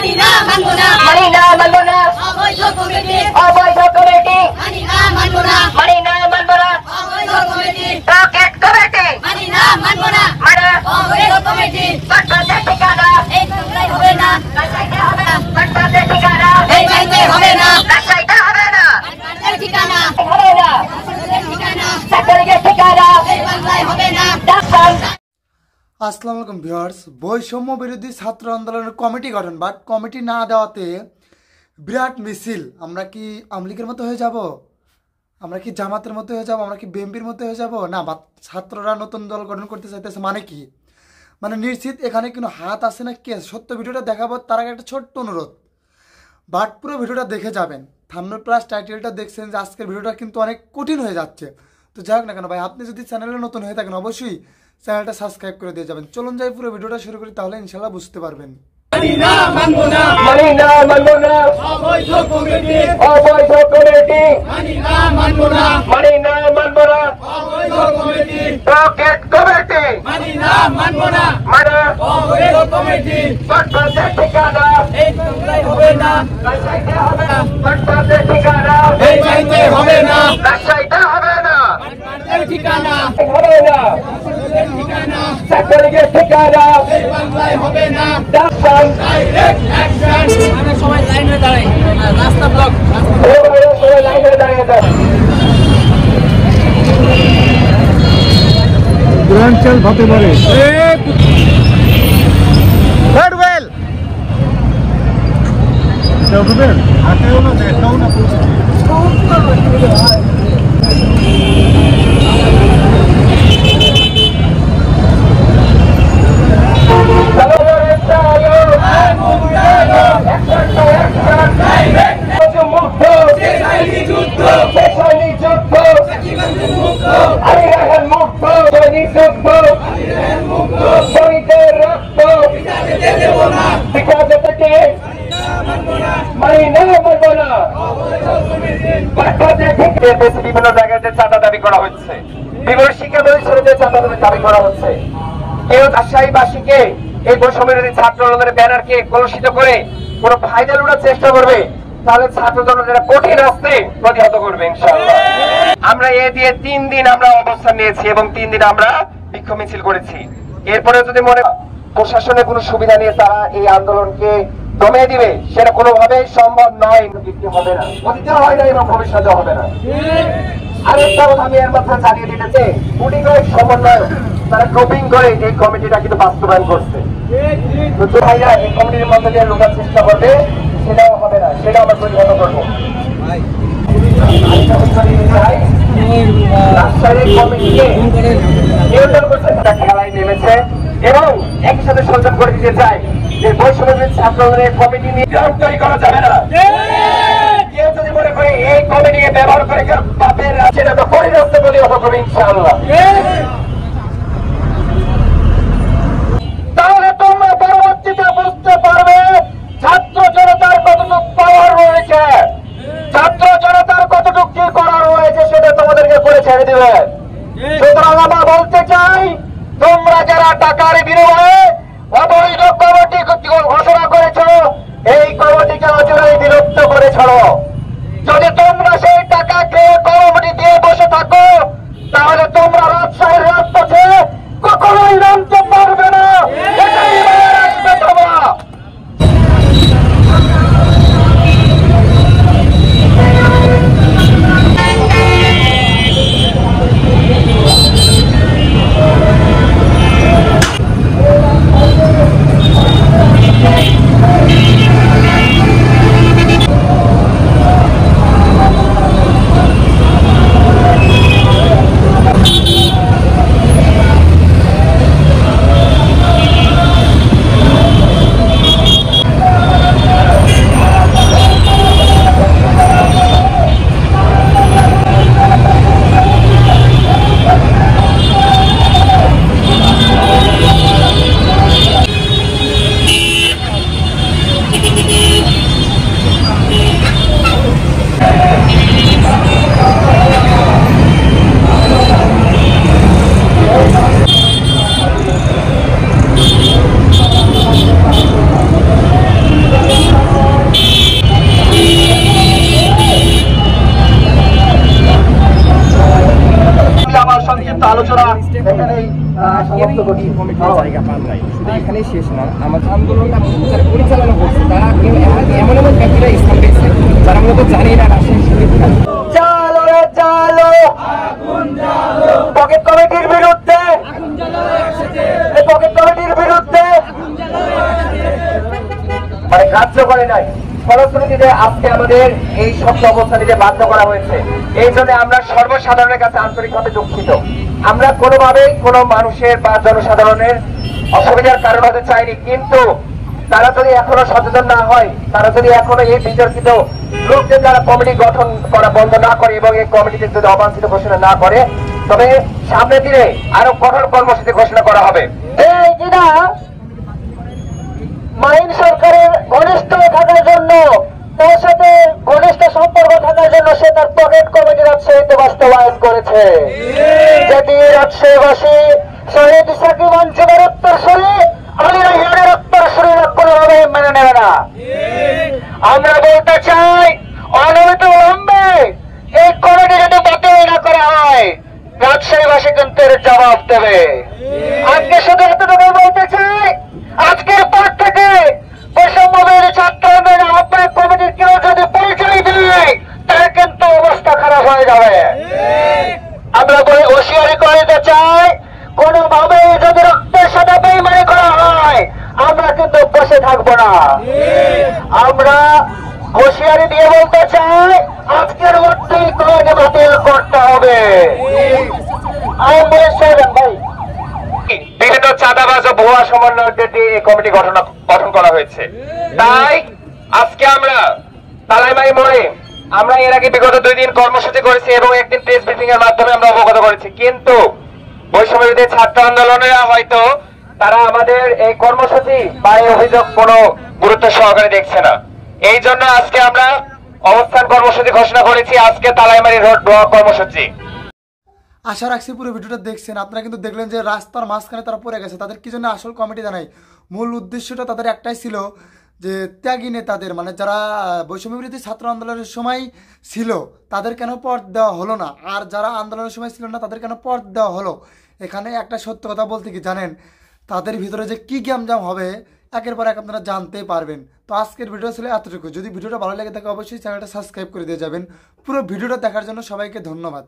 মানি না মানবো না অবৈধ কমিটি মানি না মানবো না অবৈধ কমিটি রকেট কমিটি মানি না মানবো না মানে অবৈধ কমিটি বাচ্চাদের ঠিকানা এই বাংলায় হবে না বাচ্চাইতে হবে না বাচ্চাদের ঠিকানা এই বাড়িতে হবে না বাচ্চাইতে হবে না বাংলার ঠিকানা হবে না বাংলার ঠিকানা চাকরির ঠিকানা এই বাংলায় হবে না আসসালামু আলাইকুম ভিউয়ার্স, বৈষম্য বিরোধী ছাত্র আন্দোলনের কমিটি গঠন বাট কমিটি না দেওয়াতে বিরাট মিছিল। আমরা কি আওয়ামী লীগের মতো হয়ে যাব? আমরা কি জামাতের মতো হয়ে যাব? আমরা কি বিএনপির মতো হয়ে যাব? না, ছাত্ররা নতুন দল গঠন করতে চাইতেছে মানে কি? মানে নিশ্চিত এখানে কোনো হাত আছে না কি আছে? সত্য ভিডিওটা দেখাবো, তার আগে একটা ছোট্ট অনুরোধ, বাট পুরো ভিডিওটা দেখে যাবেন। থাম্বনেল প্লাস টাইটেলটা দেখছেন যে আজকের ভিডিওটা কিন্তু অনেক কঠিন হয়ে যাচ্ছে। তো যাই হোক না কেন ভাই, আপনি যদি চ্যানেলে নতুন হয়ে থাকেন অবশ্যই চ্যানেলটা সাবস্ক্রাইব করে দিয়ে যাবেন। চলুন যাই পুরো ভিডিওটা শুরু করি, তাহলে ইনশাল্লাহ বুঝতে পারবেন। মানি না মানবো না অবৈধ কমিটি মানি না মানবো না অবৈধ কমিটি রকেট কমিটি মানি না মানবো না মানে অবৈধ কমিটি বাচ্চাদের ঠিকানা এই বাংলায় হবে না বাচ্চাইতে হবে না বাচ্চাদের ঠিকানা এই বাড়িতে হবে না বাচ্চাইতে হবে না বাংলার ঠিকানা হবে না ঠিকানা চাকরির ঠিকানা এই বাংলায় হবে না ডাক্তার ডাইরেক্ট অ্যাকশন আমরা সবাই লাইনে দাঁড়াই রাস্তা ব্লক সবাই লাইনে দাঁড়িয়ে যান। গ্রান্টাল হতে পারে ফেয়ারওয়েল হাতেও না দেখাও না বিভিন্ন জায়গায় চাঁদা দাবি করা হচ্ছে, বিভিন্ন শিক্ষা প্রতিষ্ঠানে চাঁদা দাবি করা হচ্ছে। কেউ রাজশাহীবাসীকে এই বৈষম্যবিরোধী ছাত্র আন্দোলনের ব্যানারকে কলুষিত করে কোনো ফায়দা লুটার চেষ্টা করবে, তাহলে ছাত্র জনতা কঠিন হস্তে প্রতিহত করবে ইনশাআল্লাহ। আমরা এ দিয়ে 3 দিন আমরা অবস্থান নিয়েছি এবং 3 দিন আমরা বিক্ষোভ মিছিল করেছি। এরপরে যদি মনে প্রশাসনের কোনো সুবিধা নিয়ে তারা এই আন্দোলনকে দমিয়ে দিবে, সেটা কোনোভাবেই সম্ভব নয়, হবে না, অতীতে হয় না এবং ভবিষ্যতে হবে না। আরেকটা কথা আমি এর মধ্যে জানিয়ে দিতে চাই, পুডিংয়ের সমন্বয় তারা গ্রুপিং করে এই কমিটিটা কিন্তু বাস্তবায়ন করছে। তো ভাইরা এই কমিটির মধ্যে দিয়ে লোকার চেষ্টা করবে, সেটাও হবে না, সেটা আমরা প্রতিহত করবো। রাজশাহীর কমিটিকে নিয়ন্ত্রণ করছে, তারা খেলায় নেমেছে এবং একই সাথে সচেতন করে দিতে চাই যে বৈষম্যবিরোধী ছাত্র আন্দোলনের কমিটি নিয়ে তৈরি করা যাবে না। কেউ যদি মনে করে এই কমিটিকে ব্যবহার করে পাপের সেটা তো পরিণত প্রতিহত করবে ইনশাআল্লাহ। তাহলে তোমরা পরবর্তীতে বুঝতে পারবে ছাত্র জনতার কতটুকু পাওয়ার রয়েছে, ছাত্র জনতার কতটুকু কি করার রয়েছে, সেটা তোমাদেরকে করে ছেড়ে দিবে। সুতরাং আমরা বলতে চাই, তোমরা যারা টাকার বিনিময়ে অবৈধ কমিটি ঘোষণা করেছ, এই কমিটিকে অচিরেই বিলুপ্ত করে ছাড়ো। যদি তোমরা সেই টাকাকে কমিটি দিয়ে বসে থাকো, তাহলে তোমরা রাজশাহীর রাজপথে কখনোই নামতে পারবে না, এটাই মনে রাখবে তোমরা। এখানেই শেষ না, আমাদের আন্দোলনটা যারা পরিচালনা করছে তারা এমন এমন ব্যক্তিরা স্থান পেয়েছে যারা মূলত জানি না রাজশাহী শহীদ খান। চালো রে চালো, পকেট কমিটির বিরুদ্ধে, এই পকেট কমিটির বিরুদ্ধে মানে কার্য করে নাই, ফলশ্রুতিতে আজকে আমাদের এই শক্ত অবস্থা নিতে বাধ্য করা হয়েছে। এই জন্য আমরা সর্বসাধারণের কাছে আন্তরিকভাবে দুঃখিত। আমরা কোনোভাবেই কোনো মানুষের বা জনসাধারণের অসুবিধার কারণ হতে চাইনি, কিন্তু তারা যদি এখনো সচেতন না হয়, তারা যদি এখনো এই বিতর্কিত লোকদের দ্বারা কমিটি গঠন করা বন্ধ না করে এবং এই কমিটিতে যদি অবাঞ্ছিত ঘোষণা না করে, তবে সামনের দিনে আরো কঠোর কর্মসূচি ঘোষণা করা হবে। এই যেটা মাইন সরকারের ঘনিষ্ঠ থাকার জন্য, তার সাথে ঘনিষ্ঠ সম্পর্ক থাকার জন্য সে তার পকেট কমিটি রাজশাহীতে বাস্তবায়ন করেছে, যেটি রাজশাহীবাসী শহীদ সাকিব অঞ্চলের উত্তরসূরি আলী রায়হানের উত্তরসূরিরা কোনোভাবে মেনে নেবে না। আমরা বলতে চাই, অনবরত বিলম্বে এই কমিটি যদি বাতিল না করা হয়, রাজশাহীবাসী কিন্তু এর জবাব দেবে। আজকে শুধু এতটুকু বলতে চাই, আজকের পর থেকে বৈষম্যবিরোধী ছাত্র আন্দোলনের আহ্বায়ক কমিটির কেউ যদি পরিচয় দেয়, তার কিন্তু অবস্থা খারাপ হয়ে যাবে। আমরা বলে হুঁশিয়ারি করে দিতে চাই, কোনোভাবে যদি রক্তের সাথে বেইমানি করা হয়, আমরা কিন্তু বসে থাকবো না। আমরা হুঁশিয়ারি দিয়ে বলতে চাই, আজকের মধ্যেই কমিটি বাতিল করতে হবে। আমি বলছিলাম ভাই, বিভিন্ন চাঁদাবাজ ও ভুয়া সমন্বয়কদের দিয়ে এই কমিটি গঠন করা হয়েছে। তাই আজকে আমরা তালাইমারি মোড়ে আমরা এর আগে বিগত 2 দিন কর্মসূচি করেছি এবং একদিন প্রেস ব্রিফিং এর মাধ্যমে আমরা অবগত করেছি, কিন্তু বৈষম্যবিরোধী ছাত্র আন্দোলনেরা হয়তো তারা আমাদের এই কর্মসূচি বা এই অভিযোগ কোনো গুরুত্ব সহকারে দেখছে না। এই জন্য আজকে আমরা অবস্থান কর্মসূচি ঘোষণা করেছি, আজকে তালাইমারি রোড ব্লক কর্মসূচি। আশা রাখছি পুরো ভিডিওটা দেখছেন আপনারা, কিন্তু দেখলেন যে রাস্তার মাঝখানে তারা পড়ে গেছে। তাদের কি জন্য আসল কমিটি জানাই, মূল উদ্দেশ্যটা তাদের একটাই ছিল যে ত্যাগী নেতাদের, মানে যারা বৈষম্যবিরোধী ছাত্র আন্দোলনের সময় ছিল তাদের কেন পদ দেওয়া হলো না, আর যারা আন্দোলনের সময় ছিল না তাদের কেন পদ দেওয়া হলো। এখানে একটা সত্য কথা বলতে কি জানেন, তাদের ভিতরে যে কী গ্যামজাম হবে একের পর এক আপনারা জানতে পারবেন। তো আজকের ভিডিও ছিল এতটুকু। যদি ভিডিওটা ভালো লেগে থাকে অবশ্যই চ্যানেলটা সাবস্ক্রাইব করে দিয়ে যাবেন। পুরো ভিডিওটা দেখার জন্য সবাইকে ধন্যবাদ।